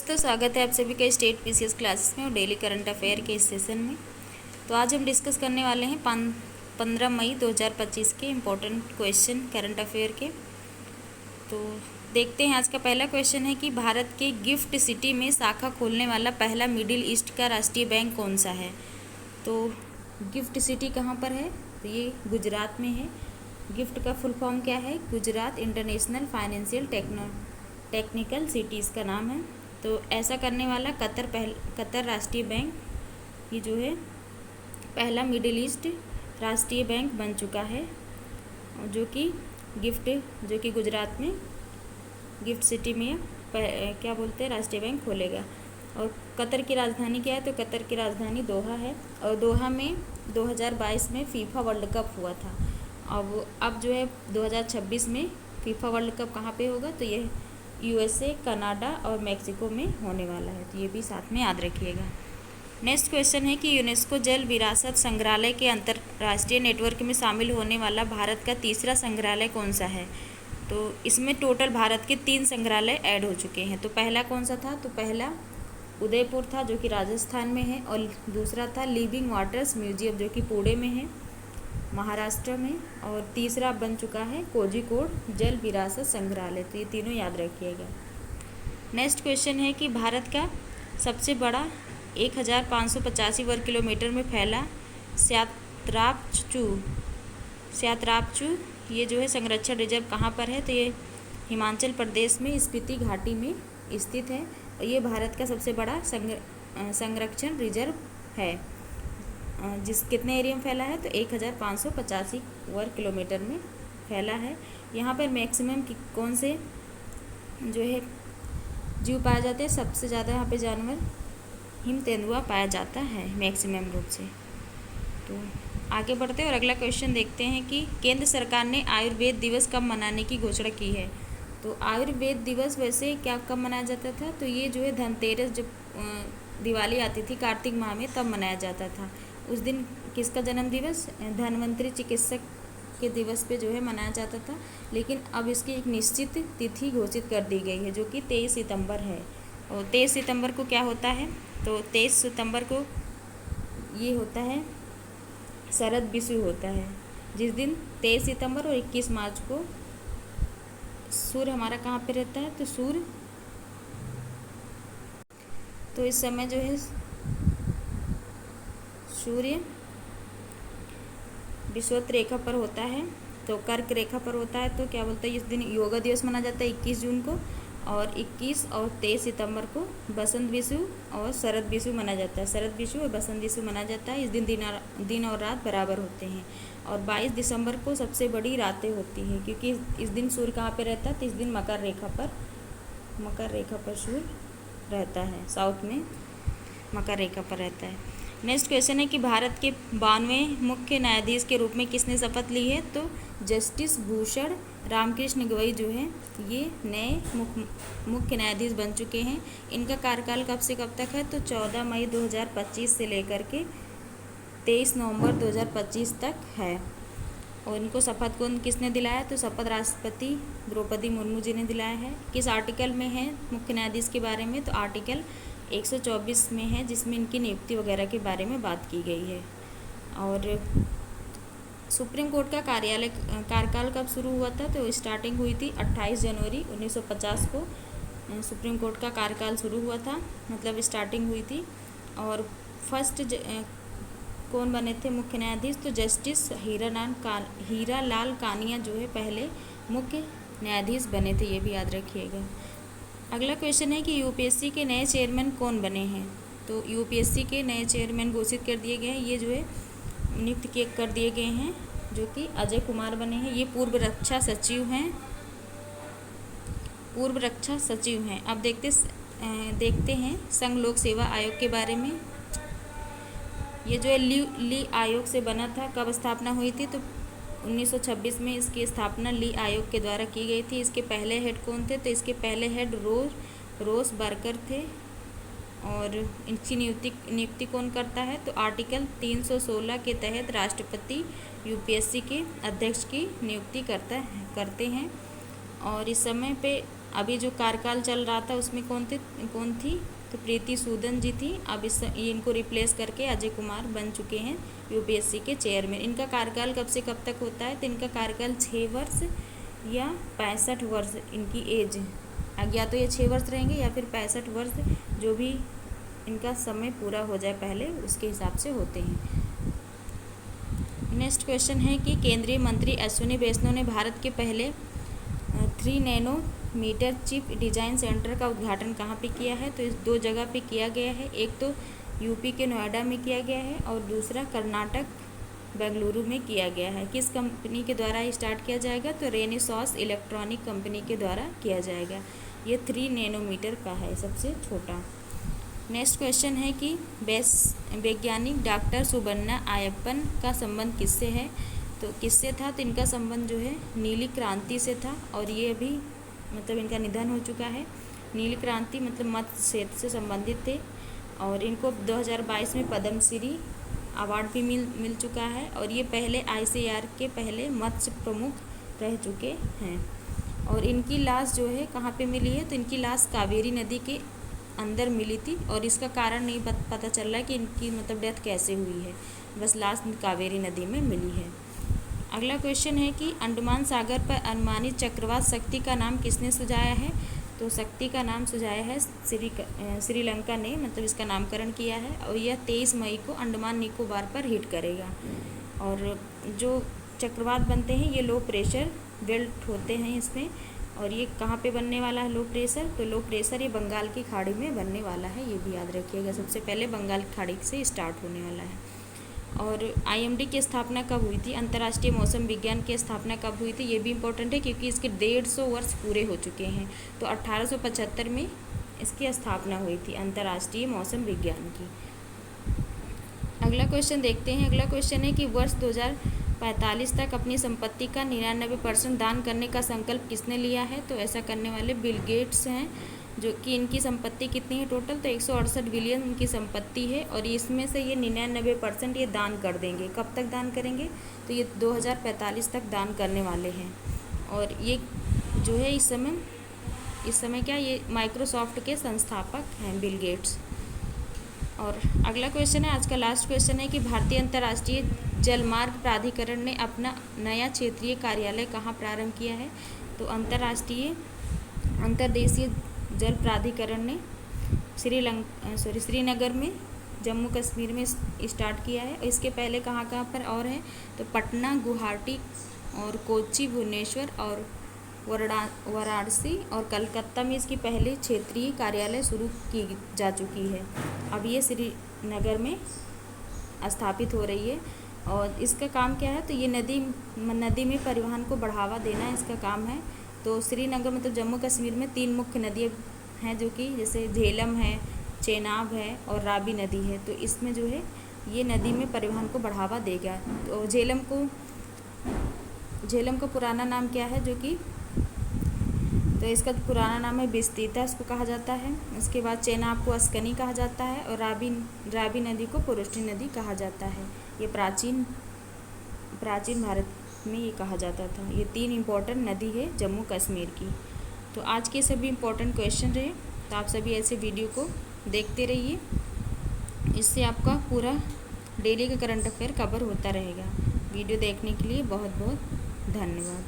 दोस्तों, स्वागत है आप सभी का स्टेट पीसीएस क्लासेस में और डेली करंट अफेयर के इस सेशन में। तो आज हम डिस्कस करने वाले हैं 15 मई 2025 के इम्पोर्टेंट क्वेश्चन करंट अफेयर के। तो देखते हैं, आज का पहला क्वेश्चन है कि भारत के गिफ्ट सिटी में शाखा खोलने वाला पहला मिडिल ईस्ट का राष्ट्रीय बैंक कौन सा है। तो गिफ्ट सिटी कहाँ पर है, तो ये गुजरात में है। गिफ्ट का फुल फॉर्म क्या है, Gujarat international financial technical city इसका नाम है। तो ऐसा करने वाला कतर राष्ट्रीय बैंक ये जो है पहला मिडिल ईस्ट राष्ट्रीय बैंक बन चुका है, जो कि गुजरात में गिफ्ट सिटी में क्या बोलते हैं राष्ट्रीय बैंक खोलेगा। और कतर की राजधानी क्या है, तो कतर की राजधानी दोहा है। और दोहा में 2022 में फीफा वर्ल्ड कप हुआ था। अब जो है 2026 में फीफा वर्ल्ड कप कहाँ पे होगा, तो ये यूएसए, कनाडा और मैक्सिको में होने वाला है। तो ये भी साथ में याद रखिएगा। नेक्स्ट क्वेश्चन है कि यूनेस्को जल विरासत संग्रहालय के अंतर्राष्ट्रीय नेटवर्क में शामिल होने वाला भारत का तीसरा संग्रहालय कौन सा है। तो इसमें टोटल भारत के 3 संग्रहालय ऐड हो चुके हैं। तो पहला कौन सा था, तो पहला उदयपुर था जो कि राजस्थान में है, और दूसरा था लिविंग वाटर्स म्यूजियम जो कि पुणे में है, महाराष्ट्र में, और तीसरा बन चुका है कोझिकोड जल विरासत संग्रहालय। तो ये तीनों याद रखिएगा। नेक्स्ट क्वेश्चन है कि भारत का सबसे बड़ा 1585 वर्ग किलोमीटर में फैला स्यातरापचू ये जो है संरक्षण रिजर्व कहाँ पर है, तो ये हिमाचल प्रदेश में स्पीति घाटी में स्थित है। और ये भारत का सबसे बड़ा संरक्षण रिजर्व है, कितने एरिया में फैला है, तो 1585 वर्ग किलोमीटर में फैला है। यहाँ पर मैक्सिमम कौन से जो है जीव पाए जाते हैं, सबसे ज़्यादा यहाँ पे जानवर हिम तेंदुआ पाया जाता है मैक्सिमम रूप से। तो आगे बढ़ते हैं और अगला क्वेश्चन देखते हैं कि केंद्र सरकार ने आयुर्वेद दिवस कब मनाने की घोषणा की है। तो आयुर्वेद दिवस वैसे कब मनाया जाता था, तो ये जो है धनतेरस जब दिवाली आती थी कार्तिक माह में तब मनाया जाता था। उस दिन किसका जन्म दिवस, धन्वंतरि चिकित्सक के दिवस पे जो है मनाया जाता था। लेकिन अब इसकी एक निश्चित तिथि घोषित कर दी गई है जो कि 23 सितंबर है। और 23 सितंबर को क्या होता है, तो 23 सितंबर को ये होता है शरद विषु होता है, जिस दिन 23 सितंबर और 21 मार्च को सूर्य हमारा कहाँ पे रहता है, तो सूर्य तो इस समय जो है सूर्य विषुवत रेखा पर होता है, तो कर्क रेखा पर होता है। तो क्या बोलते हैं, इस दिन योगा दिवस मनाया जाता है 21 जून को, और 21 और 23 सितंबर को बसंत विषु और शरद विषु मनाया जाता है। शरद विषु और बसंत विषु मनाया जाता है। इस दिन दिन और रात बराबर होते हैं। और 22 दिसंबर को सबसे बड़ी रातें होती हैं, क्योंकि इस दिन सूर्य कहाँ पे रहता है, तो इस दिन मकर रेखा पर सूर्य रहता है, साउथ में मकर रेखा पर रहता है। नेक्स्ट क्वेश्चन है कि भारत के 92वें मुख्य न्यायाधीश के रूप में किसने शपथ ली है, तो जस्टिस भूषण रामकृष्ण गवई जो है ये नए मुख्य न्यायाधीश बन चुके हैं। इनका कार्यकाल कब से कब तक है, तो 14 मई 2025 से लेकर के 23 नवंबर 2025 तक है। और इनको शपथ किसने दिलाया, तो शपथ राष्ट्रपति द्रौपदी मुर्मू जी ने दिलाया है। किस आर्टिकल में है मुख्य न्यायाधीश के बारे में, तो आर्टिकल 124 में है, जिसमें इनकी नियुक्ति वगैरह के बारे में बात की गई है। और सुप्रीम कोर्ट का कार्यकाल कब शुरू हुआ था, तो स्टार्टिंग हुई थी 28 जनवरी 1950 को सुप्रीम कोर्ट का कार्यकाल शुरू हुआ था, मतलब स्टार्टिंग हुई थी। और फर्स्ट कौन बने थे मुख्य न्यायाधीश, तो जस्टिस हीरालाल कानिया जो है पहले मुख्य न्यायाधीश बने थे, ये भी याद रखिएगा। अगला क्वेश्चन है कि यूपीएससी के नए चेयरमैन कौन बने हैं। तो यूपीएससी के नए चेयरमैन घोषित कर दिए गए हैं, ये जो है नियुक्त कर दिए गए हैं, जो कि अजय कुमार बने हैं। ये पूर्व रक्षा सचिव हैं। अब देखते हैं संघ लोक सेवा आयोग के बारे में। ये जो है ली आयोग से बना था, कब स्थापना हुई थी, तो 1926 में इसकी स्थापना ली आयोग के द्वारा की गई थी। इसके पहले हेड कौन थे, तो इसके पहले हेड रोस बार्कर थे। और इनकी नियुक्ति कौन करता है, तो आर्टिकल 316 के तहत राष्ट्रपति यूपीएससी के अध्यक्ष की नियुक्ति करते हैं। और इस समय पे अभी जो कार्यकाल चल रहा था उसमें कौन थी, तो प्रीति सूदन जी थी। अब इनको रिप्लेस करके अजय कुमार बन चुके हैं यूपीएससी के चेयरमैन। इनका कार्यकाल कब से कब तक होता है, तो इनका कार्यकाल 6 वर्ष या 65 वर्ष इनकी एज, या तो ये 6 वर्ष रहेंगे या फिर 65 वर्ष, जो भी इनका समय पूरा हो जाए पहले उसके हिसाब से होते हैं। नेक्स्ट क्वेश्चन है कि केंद्रीय मंत्री अश्विनी वैष्णव ने भारत के पहले 3 नैनोमीटर चिप डिज़ाइन सेंटर का उद्घाटन कहाँ पे किया है, तो इस 2 जगह पे किया गया है। एक तो यूपी के नोएडा में किया गया है और दूसरा कर्नाटक बेंगलुरु में किया गया है। किस कंपनी के द्वारा स्टार्ट किया जाएगा, तो रेनेसास इलेक्ट्रॉनिक कंपनी के द्वारा किया जाएगा। ये 3 नैनोमीटर का है, सबसे छोटा। नेक्स्ट क्वेश्चन है कि वैज्ञानिक डॉक्टर सुबन्ना आयप्पन का संबंध किससे है, तो किससे था, तो इनका संबंध जो है नीली क्रांति से था और ये अभी मतलब इनका निधन हो चुका है। नीली क्रांति मतलब मत्स्य क्षेत्र से संबंधित थे और इनको 2022 में पद्मश्री अवार्ड भी मिल चुका है और ये पहले ICAR के पहले मत्स्य प्रमुख रह चुके हैं। और इनकी लाश जो है कहाँ पे मिली है, तो इनकी लाश कावेरी नदी के अंदर मिली थी और इसका कारण नहीं पता चल रहा है कि इनकी मतलब डेथ कैसे हुई है, बस लाश कावेरी नदी में मिली है। अगला क्वेश्चन है कि अंडमान सागर पर अनुमानित चक्रवात शक्ति का नाम किसने सुझाया है, तो शक्ति का नाम सुझाया है श्रीलंका ने, मतलब इसका नामकरण किया है और यह 23 मई को अंडमान निकोबार पर हिट करेगा। और जो चक्रवात बनते हैं ये लो प्रेशर बेल्ट होते हैं इसमें, और ये कहाँ पे बनने वाला है लो प्रेशर, तो लो प्रेशर ये बंगाल की खाड़ी में बनने वाला है, ये भी याद रखिएगा। सबसे पहले बंगाल की खाड़ी से स्टार्ट होने वाला है। और IMD की स्थापना कब हुई थी, अंतर्राष्ट्रीय मौसम विज्ञान की स्थापना कब हुई थी, ये भी इम्पोर्टेंट है क्योंकि इसके 150 वर्ष पूरे हो चुके हैं। तो 1875 में इसकी स्थापना हुई थी अंतर्राष्ट्रीय मौसम विज्ञान की। अगला क्वेश्चन देखते हैं। अगला क्वेश्चन है कि वर्ष 2045 तक अपनी संपत्ति का 99% दान करने का संकल्प किसने लिया है, तो ऐसा करने वाले बिल गेट्स हैं, जो कि इनकी संपत्ति कितनी है टोटल, तो 168 बिलियन इनकी संपत्ति है और इसमें से ये 99% ये दान कर देंगे। कब तक दान करेंगे, तो ये 2045 तक दान करने वाले हैं। और ये जो है इस समय क्या, ये माइक्रोसॉफ्ट के संस्थापक हैं बिल गेट्स। और अगला क्वेश्चन है, आज का लास्ट क्वेश्चन है कि भारतीय अंतर्राष्ट्रीय जलमार्ग प्राधिकरण ने अपना नया क्षेत्रीय कार्यालय कहाँ प्रारंभ किया है, तो अंतर्देशीय जल प्राधिकरण ने श्रीनगर में जम्मू कश्मीर में स्टार्ट किया है। इसके पहले कहाँ पर और है, तो पटना, गुवाहाटी और कोच्चि, भुवनेश्वर और वाराणसी और कलकत्ता में इसकी पहली क्षेत्रीय कार्यालय शुरू की जा चुकी है। अब ये श्रीनगर में स्थापित हो रही है और इसका काम क्या है, तो ये नदी में परिवहन को बढ़ावा देना इसका काम है। तो श्रीनगर मतलब जम्मू कश्मीर में 3 मुख्य नदियाँ हैं, जो कि जैसे झेलम है, चेनाब है और रावी नदी है। तो इसमें जो है ये नदी में परिवहन को बढ़ावा देगा। तो झेलम का पुराना नाम क्या है, जो कि तो इसका पुराना नाम है बिस्तीता, इसको कहा जाता है। उसके बाद चेनाब को अस्कनी कहा जाता है और रावी नदी को पुरुष्टि नदी कहा जाता है। ये प्राचीन भारत में ये कहा जाता था। ये 3 इम्पोर्टेंट नदी है जम्मू कश्मीर की। तो आज के सभी इम्पोर्टेंट क्वेश्चन रहे, तो आप सभी ऐसे वीडियो को देखते रहिए, इससे आपका पूरा डेली का करंट अफेयर कवर होता रहेगा। वीडियो देखने के लिए बहुत बहुत धन्यवाद।